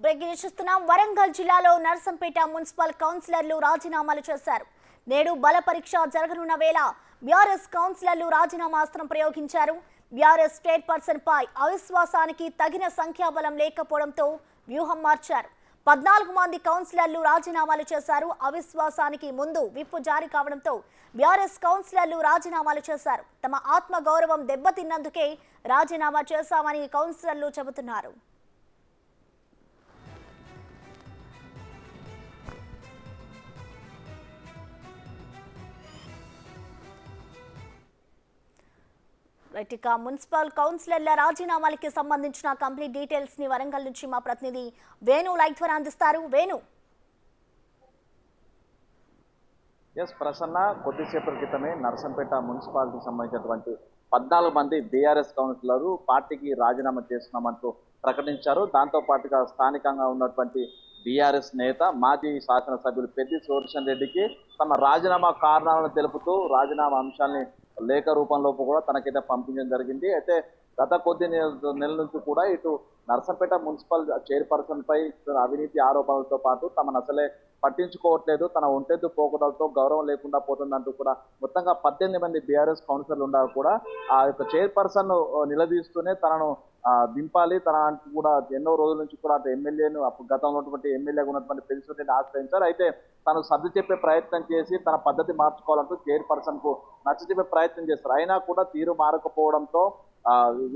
Breaking చూస్తున్నాం. వరంగల్ జిల్లాలో Narsampet municipal కౌన్సిలర్లు రాజీనామాలు చేశారు. నేడు బల పరీక్ష జరగనున్న వేళ బీఆర్ఎస్ కౌన్సిలర్లు రాజీనామా అస్త్రం ప్రయోగించారు. బీఆర్ఎస్ చైర్పర్సన్ పై అవిశ్వాసానికి తగిన సంఖ్యాబలం లేకపోవడంతో వ్యూహం మార్చారు. 14 మంది కౌన్సిలర్లు రాజీనామాలు చేశారు. అవిశ్వాసానికి ముందు విప్ జారీ కావడంతో బీఆర్ఎస్ కౌన్సిలర్లు రాజీనామాలు చేశారు. తమ ఆత్మ గౌరవం దెబ్బతిన్నందుకే రాజీనామా చేశామని కౌన్సిలర్లు చెబుతున్నారు. ఇక మున్సిపల్ కౌన్సిలర్ల రాజీనామాలకి సంబంధించిన కంప్లీట్ డీటెయిల్స్ ని వరంగల్ నుంచి మా ప్రతినిధి వేణు లైవ్ ద్వారా అందిస్తారు. వేణు. ప్రసన్న, కొద్దిసేపటి క్రితమే నర్సంపేట మున్సిపాలిటీకి సంబంధించినటువంటి 14 మంది బీఆర్ఎస్ కౌన్సిలర్లు పార్టీకి రాజీనామా చేస్తున్నామంటూ ప్రకటించారు. దాంతో పాటుగా స్థానికంగా ఉన్నటువంటి బీఆర్ఎస్ నేత మాజీ శాసనసభ్యులు పెద్ది సుదర్శన్ రెడ్డికి తమ రాజీనామా కారణాలను తెలుపుతూ రాజీనామా అంశాన్ని లేఖ రూపంలో కూడా తనకైతే పంపించడం జరిగింది. అయితే గత కొద్ది నెలల నుంచి కూడా ఇటు నర్సంపేట మున్సిపల్ చైర్పర్సన్ పై అవినీతి ఆరోపణలతో పాటు తమను అసలే పట్టించుకోవట్లేదు, తన ఒంటెద్దు పోకడలతో గౌరవం లేకుండా పోతుందంటూ కూడా మొత్తంగా 18 మంది బీఆర్ఎస్ కౌన్సిలర్లు ఉన్నారు కూడా ఆ యొక్క చైర్పర్సన్ నిలదీస్తూనే తనను దింపాలి, తన కూడా ఎన్నో రోజుల నుంచి కూడా అటు ఎమ్మెల్యేను గతంలో ఉన్నటువంటి ఎమ్మెల్యేగా ఉన్నటువంటి పెన్షన్ ఆశ్రయించారు. అయితే తను సర్ది చెప్పే ప్రయత్నం చేసి తన పద్ధతి మార్చుకోవాలంటూ చైర్పర్సన్ కు నచ్చ చెప్పే ప్రయత్నం చేస్తారు. అయినా కూడా తీరు మారకపోవడంతో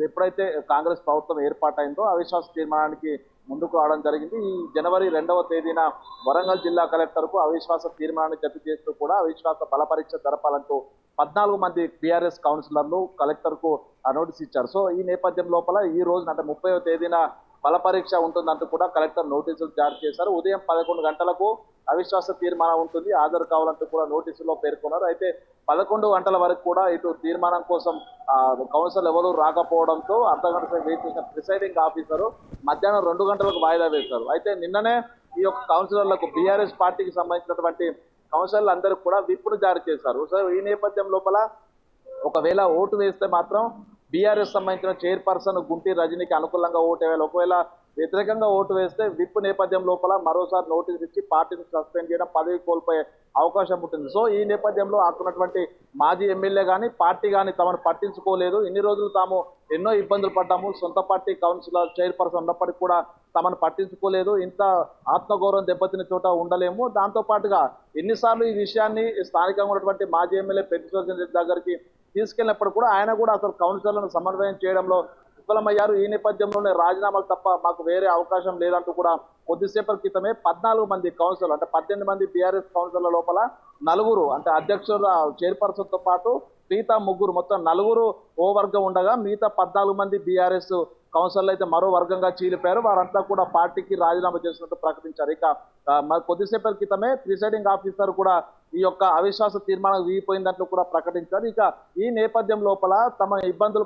ఎప్పుడైతే కాంగ్రెస్ ప్రభుత్వం ఏర్పాటైందో అవిశ్వాస తీర్మానానికి ముందుకు రావడం జరిగింది. ఈ జనవరి 2వ తేదీన వరంగల్ జిల్లా కలెక్టర్ కు అవిశ్వాస తీర్మానాన్ని జప్తు చేస్తూ కూడా అవిశ్వాస బల పరీక్ష జరపాలంటూ 14 మంది బీఆర్ఎస్ కౌన్సిలర్లు కలెక్టర్ కు నోటీస్ ఇచ్చారు. సో ఈ నేపథ్యం లోపల ఈ రోజు అంటే 30వ తేదీన బల పరీక్ష ఉంటుందంటూ కూడా కలెక్టర్ నోటీసులు జారీ చేశారు. ఉదయం 11 గంటలకు అవిశ్వాస తీర్మానం ఉంటుంది, హాజరు కావాలంటూ కూడా నోటీసులో పేర్కొన్నారు. అయితే 11 గంటల వరకు కూడా ఇటు తీర్మానం కోసం కౌన్సిల్ ఎవరు రాకపోవడంతో అర్ధగంట వెయిట్ చేసిన ప్రిసైడింగ్ ఆఫీసరు మధ్యాహ్నం 2 గంటలకు వాయిదా వేశారు. అయితే నిన్ననే ఈ యొక్క కౌన్సిలర్లకు బీఆర్ఎస్ పార్టీకి సంబంధించినటువంటి కౌన్సిలర్లు అందరికీ కూడా విప్పును జారీ చేశారు. సో ఈ నేపథ్యం లోపల ఒకవేళ ఓటు వేస్తే మాత్రం బీఆర్ఎస్ సంబంధించిన చైర్పర్సన్ గుంటి రజనీకి అనుకూలంగా ఓటు వేయాలి. ఒకవేళ వ్యతిరేకంగా ఓటు వేస్తే విప్ నేపథ్యం లోపల మరోసారి నోటీస్ ఇచ్చి పార్టీని సస్పెండ్ చేయడం, పదవి కోల్పోయే అవకాశం ఉంటుంది. సో ఈ నేపథ్యంలో ఆకున్నటువంటి మాజీ ఎమ్మెల్యే కానీ పార్టీ కానీ తమను పట్టించుకోలేదు. ఇన్ని రోజులు తాము ఎన్నో ఇబ్బందులు పడ్డాము, సొంత పార్టీ కౌన్సిలర్ చైర్పర్సన్ ఉన్నప్పటికీ కూడా తమను పట్టించుకోలేదు, ఇంత ఆత్మగౌరవం దెబ్బతిన చోట ఉండలేము. దాంతో పాటుగా ఎన్నిసార్లు ఈ విషయాన్ని స్థానికంగా ఉన్నటువంటి మాజీ ఎమ్మెల్యే పెద్ది సుదర్శన్ రెడ్డి దగ్గరికి తీసుకెళ్ళినప్పుడు కూడా ఆయన కూడా అసలు కౌన్సిలర్లను సమన్వయం చేయడంలో విఫలమయ్యారు. ఈ నేపథ్యంలోనే రాజీనామాలు తప్ప మాకు వేరే అవకాశం లేదంటూ కూడా కొద్దిసేపటి క్రితమే 14 మంది కౌన్సిలర్లు అంటే 18 మంది బీఆర్ఎస్ కౌన్సిలర్ల లోపల 4 అంటే అధ్యక్షుల చైర్పర్సన్ తో పాటు మిగతా 3 మొత్తం 4 ఓ వర్గం ఉండగా మిగతా 14 మంది బీఆర్ఎస్ కౌన్సిలర్లు అయితే మరో వర్గంగా చీలిపోయారు. వారంతా కూడా పార్టీకి రాజీనామా చేసినట్టు ప్రకటించారు. ఇక కొద్దిసేపటి క్రితమే ప్రిసైడింగ్ ఆఫీసర్ కూడా ఈ యొక్క అవిశ్వాస తీర్మానం వీగిపోయిందంటూ కూడా ప్రకటించారు. ఇక ఈ నేపథ్యం లోపల తమ ఇబ్బందులు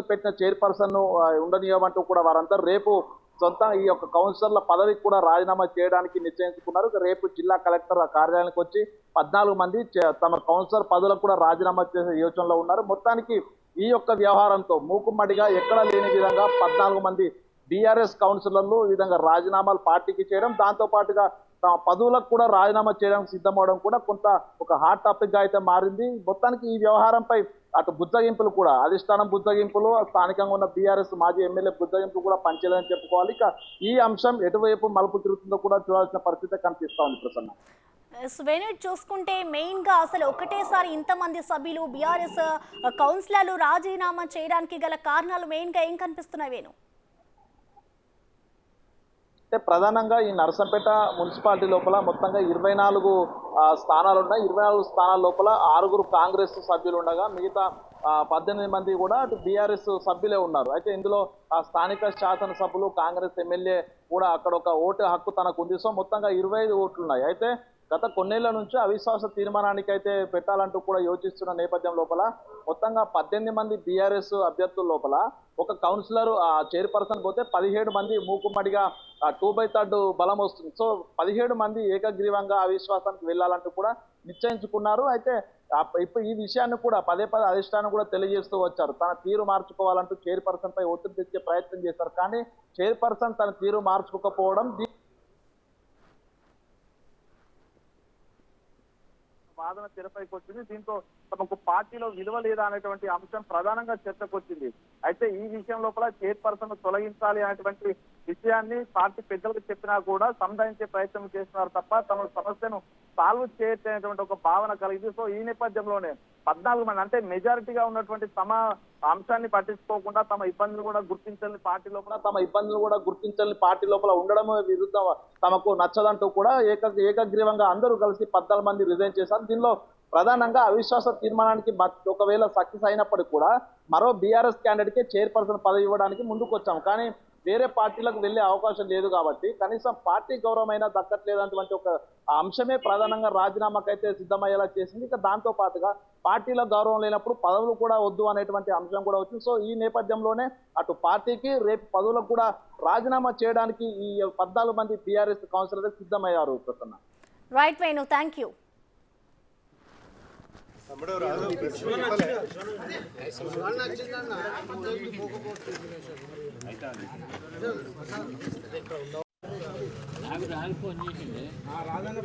పెట్టిన చైర్పర్సన్ ఉండనీయమంటూ కూడా వారందరూ రేపు సొంత ఈ యొక్క కౌన్సిలర్ల పదవికి కూడా రాజీనామా చేయడానికి నిశ్చయించుకున్నారు. రేపు జిల్లా కలెక్టర్ కార్యాలయానికి వచ్చి 14 మంది తమ కౌన్సిలర్ పదవులకు కూడా రాజీనామా చేసే యోచనలో ఉన్నారు. మొత్తానికి ఈ యొక్క వ్యవహారంతో మూకుమ్మడిగా ఎక్కడా లేని విధంగా 14 మంది బీఆర్ఎస్ కౌన్సిలర్లు ఈ విధంగా రాజీనామాలు పార్టీకి చేయడం, దాంతో పాటుగా తమ పదవులకు కూడా రాజీనామా చేయడానికి సిద్ధమవడం కూడా కొంత ఒక హాట్ టాపిక్ గా అయితే మారింది. మొత్తానికి ఈ వ్యవహారంపై అటు బుద్ధగింపులు కూడా అధిష్టానం బుద్ధగింపులు, స్థానికంగా ఉన్న బీఆర్ఎస్ మాజీ ఎమ్మెల్యే బుద్ధగింపులు కూడా పనిచేయాలని చెప్పుకోవాలి. ఇక ఈ అంశం ఎటువైపు మలుపు తిరుగుతుందో కూడా చూడాల్సిన పరిస్థితి కనిపిస్తా ఉంది. ప్రసన్న, వేణు, చూసుకుంటే మెయిన్ గా అసలు ఒకటేసారి ఇంతమంది సభ్యులు బీఆర్ఎస్ కౌన్సిలర్లు రాజీనామా చేయడానికి గల కారణాలు మెయిన్ గా ఏం కనిపిస్తున్నాయి వేణు? అంటే ప్రధానంగా ఈ నర్సంపేట మున్సిపాలిటీ లోపల మొత్తంగా 24 స్థానాలు ఉన్నాయి. 24 స్థానాల లోపల 6 కాంగ్రెస్ సభ్యులు ఉండగా మిగతా 18 మంది కూడా అటు బీఆర్ఎస్ సభ్యులే ఉన్నారు. అయితే ఇందులో స్థానిక శాసనసభ్యులు కాంగ్రెస్ ఎమ్మెల్యే కూడా అక్కడ ఒక ఓటు హక్కు తనకు ఉంది. సో మొత్తంగా 25 ఓట్లు ఉన్నాయి. అయితే గత కొన్నేళ్ల నుంచి అవిశ్వాస తీర్మానానికి అయితే పెట్టాలంటూ కూడా యోచిస్తున్న నేపథ్యం లోపల మొత్తంగా 18 మంది బీఆర్ఎస్ అభ్యర్థుల లోపల ఒక కౌన్సిలర్ చైర్పర్సన్ పోతే 17 మంది మూకుమ్మడిగా 2/3 బలం వస్తుంది. సో 17 మంది ఏకగ్రీవంగా అవిశ్వాసానికి వెళ్ళాలంటూ కూడా నిశ్చయించుకున్నారు. అయితే ఇప్పుడు ఈ విషయాన్ని కూడా పదే పదే అధిష్టానం కూడా తెలియజేస్తూ వచ్చారు. తన తీరు మార్చుకోవాలంటూ చైర్పర్సన్ పై ఒత్తిడి తెచ్చే ప్రయత్నం చేశారు. కానీ చైర్పర్సన్ తన తీరు మార్చుకోకపోవడం వాదన తెరపైకి వచ్చింది. దీంతో తమకు పార్టీలో విలువ లేదా అనేటువంటి అంశం ప్రధానంగా చర్చకు వచ్చింది. అయితే ఈ విషయం లోపల చైర్పర్సన్ తొలగించాలి అనేటువంటి విషయాన్ని పార్టీ పెద్దలకు చెప్పినా కూడా సముదాయించే ప్రయత్నం చేస్తున్నారు తప్ప తమ సమస్యను సాల్వ్ చేయటటువంటి ఒక భావన కలిగింది. సో ఈ నేపథ్యంలోనే 14 మంది అంటే మెజారిటీగా ఉన్నటువంటి తమ అంశాన్ని పట్టించుకోకుండా తమ ఇబ్బందులు కూడా గుర్తించాలని పార్టీ లోపల ఉండడం విరుద్ధం తమకు నచ్చదంటూ కూడా ఏకగ్రీవంగా అందరూ కలిసి 14 మంది రిజైన్ చేశారు. దీనిలో ప్రధానంగా అవిశ్వాస తీర్మానానికి ఒకవేళ సక్సెస్ అయినప్పటికీ కూడా మరో బీఆర్ఎస్ క్యాండిడేట్ కే చైర్పర్సన్ పదవి ఇవ్వడానికి ముందుకు వచ్చాం. కానీ వేరే పార్టీలకు వెళ్లే అవకాశం లేదు కాబట్టి కనీసం పార్టీ గౌరవమైనా దక్కట్లేదన్నటువంటి ఒక అంశమే ప్రధానంగా రాజీనామాకైతే సిద్ధమయ్యేలా చేసింది. ఇక దాంతో పాటుగా పార్టీలో గౌరవం లేనప్పుడు పదవులు కూడా వద్దు అనేటువంటి అంశం కూడా వచ్చింది. సో ఈ నేపథ్యంలోనే అటు పార్టీకి రేపు పదవులకు కూడా రాజీనామా చేయడానికి ఈ 14 మంది బీఆర్ఎస్ కౌన్సిలర్ సిద్ధమయ్యారు. Prasanna. Right Venu, thank you. Rajanna